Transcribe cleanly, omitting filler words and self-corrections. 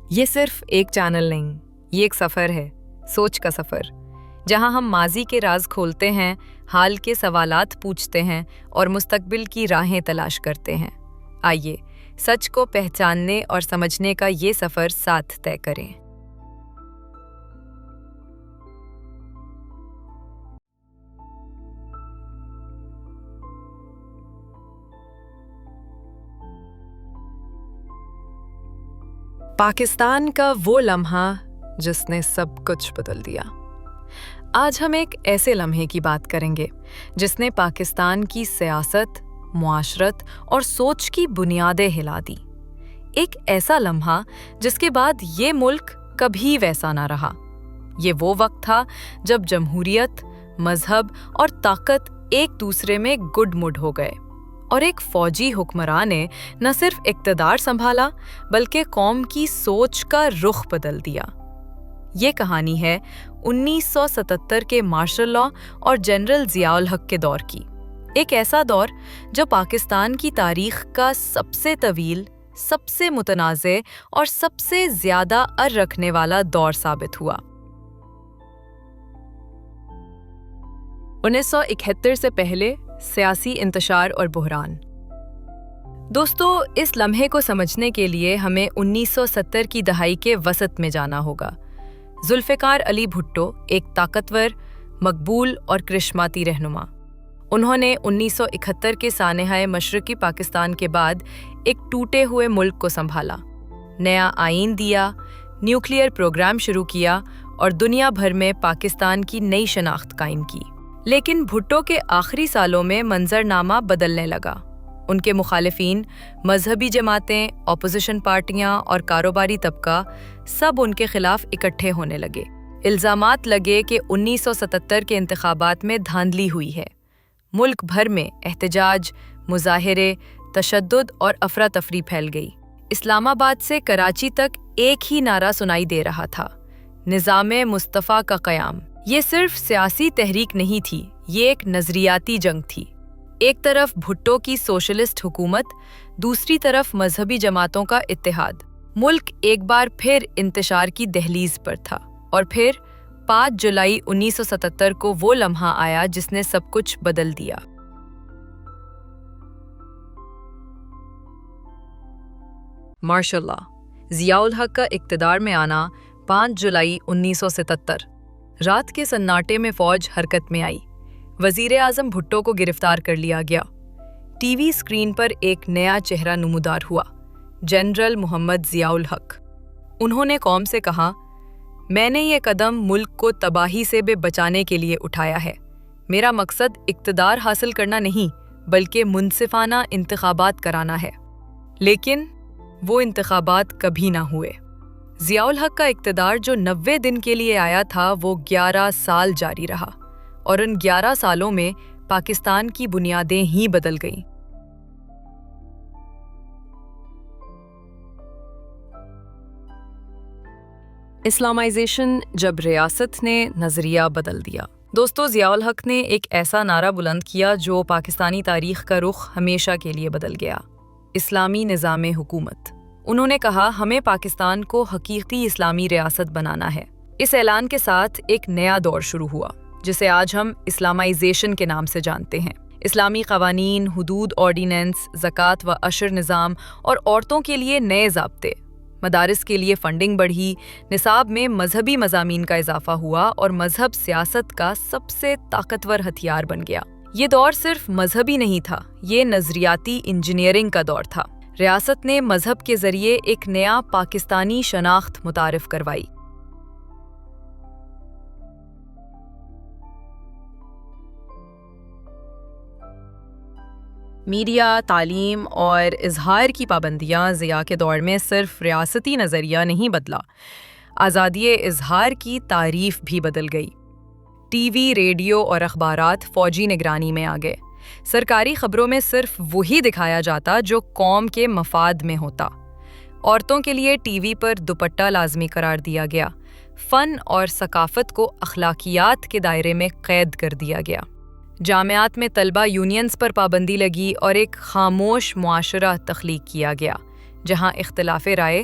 یہ صرف ایک چینل نہیں، یہ ایک سفر ہے، سوچ کا سفر، جہاں ہم ماضی کے راز کھولتے ہیں، حال کے سوالات پوچھتے ہیں اور مستقبل کی راہیں تلاش کرتے ہیں۔ آئیے سچ کو پہچاننے اور سمجھنے کا یہ سفر ساتھ طے کریں۔ پاکستان کا وہ لمحہ جس نے سب کچھ بدل دیا۔ آج ہم ایک ایسے لمحے کی بات کریں گے جس نے پاکستان کی سیاست، معاشرت اور سوچ کی بنیادیں ہلا دی۔ ایک ایسا لمحہ جس کے بعد یہ ملک کبھی ویسا نہ رہا۔ یہ وہ وقت تھا جب جمہوریت، مذہب اور طاقت ایک دوسرے میں گڈ مڈ ہو گئے، اور ایک فوجی حکمران نے نہ صرف اقتدار سنبھالا بلکہ قوم کی سوچ کا رخ بدل دیا۔ یہ کہانی ہے 1977 کے مارشل لاء اور جنرل ضیاء الحق کے دور کی، ایک ایسا دور جو پاکستان کی تاریخ کا سب سے طویل، سب سے متنازع اور سب سے زیادہ ار رکھنے والا دور ثابت ہوا۔ 1971 سے پہلے سیاسی انتشار اور بحران۔ دوستو، اس لمحے کو سمجھنے کے لیے ہمیں 1970 کی دہائی کے وسط میں جانا ہوگا۔ ذوالفقار علی بھٹو ایک طاقتور، مقبول اور کرشماتی رہنما۔ انہوں نے 1971 کے سانحہ مشرقی پاکستان کے بعد ایک ٹوٹے ہوئے ملک کو سنبھالا، نیا آئین دیا، نیوکلیئر پروگرام شروع کیا اور دنیا بھر میں پاکستان کی نئی شناخت قائم کی۔ لیکن بھٹو کے آخری سالوں میں منظرنامہ بدلنے لگا۔ ان کے مخالفین، مذہبی جماعتیں، اپوزیشن پارٹیاں اور کاروباری طبقہ سب ان کے خلاف اکٹھے ہونے لگے۔ الزامات لگے کہ 1977 کے انتخابات میں دھاندلی ہوئی ہے۔ ملک بھر میں احتجاج، مظاہرے، تشدد اور افراتفری پھیل گئی۔ اسلام آباد سے کراچی تک ایک ہی نعرہ سنائی دے رہا تھا: نظام مصطفیٰ کا قیام۔ یہ صرف سیاسی تحریک نہیں تھی، یہ ایک نظریاتی جنگ تھی۔ ایک طرف بھٹو کی سوشلسٹ حکومت، دوسری طرف مذہبی جماعتوں کا اتحاد۔ ملک ایک بار پھر انتشار کی دہلیز پر تھا، اور پھر 5 جولائی 1977 کو وہ لمحہ آیا جس نے سب کچھ بدل دیا۔ مارشل لاء، ضیاء الحق کا اقتدار میں آنا 5 جولائی 1977۔ رات کے سناٹے میں فوج حرکت میں آئی۔ وزیر اعظم بھٹو کو گرفتار کر لیا گیا۔ ٹی وی اسکرین پر ایک نیا چہرہ نمودار ہوا: جنرل محمد ضیاء الحق۔ انہوں نے قوم سے کہا، میں نے یہ قدم ملک کو تباہی سے بچانے کے لیے اٹھایا ہے۔ میرا مقصد اقتدار حاصل کرنا نہیں بلکہ منصفانہ انتخابات کرانا ہے۔ لیکن وہ انتخابات کبھی نہ ہوئے۔ ضیاء الحق کا اقتدار جو 90 دن کے لیے آیا تھا وہ 11 سال جاری رہا، اور ان 11 سالوں میں پاکستان کی بنیادیں ہی بدل گئیں۔ اسلامائزیشن، جب ریاست نے نظریہ بدل دیا۔ دوستو، ضیاء الحق نے ایک ایسا نعرہ بلند کیا جو پاکستانی تاریخ کا رخ ہمیشہ کے لیے بدل گیا: اسلامی نظام حکومت۔ انہوں نے کہا، ہمیں پاکستان کو حقیقی اسلامی ریاست بنانا ہے۔ اس اعلان کے ساتھ ایک نیا دور شروع ہوا جسے آج ہم اسلامائزیشن کے نام سے جانتے ہیں۔ اسلامی قوانین، حدود آرڈیننس، زکوٰۃ و عشر نظام اور عورتوں کے لیے نئے ضابطے۔ مدارس کے لیے فنڈنگ بڑھی، نصاب میں مذہبی مضامین کا اضافہ ہوا اور مذہب سیاست کا سب سے طاقتور ہتھیار بن گیا۔ یہ دور صرف مذہبی نہیں تھا، یہ نظریاتی انجینئرنگ کا دور تھا۔ ریاست نے مذہب کے ذریعے ایک نیا پاکستانی شناخت متعارف کروائی۔ میڈیا، تعلیم اور اظہار کی پابندیاں ضیاء کے دور میں صرف ریاستی نظریہ نہیں بدلا، آزادی اظہار کی تعریف بھی بدل گئی۔ ٹی وی، ریڈیو اور اخبارات فوجی نگرانی میں آ گئے۔ سرکاری خبروں میں صرف وہی دکھایا جاتا جو قوم کے مفاد میں ہوتا۔ عورتوں کے لیے ٹی وی پر دوپٹہ لازمی قرار دیا گیا۔ فن اور ثقافت کو اخلاقیات کے دائرے میں قید کر دیا گیا۔ جامعات میں طلبہ یونینز پر پابندی لگی اور ایک خاموش معاشرہ تخلیق کیا گیا جہاں اختلاف رائے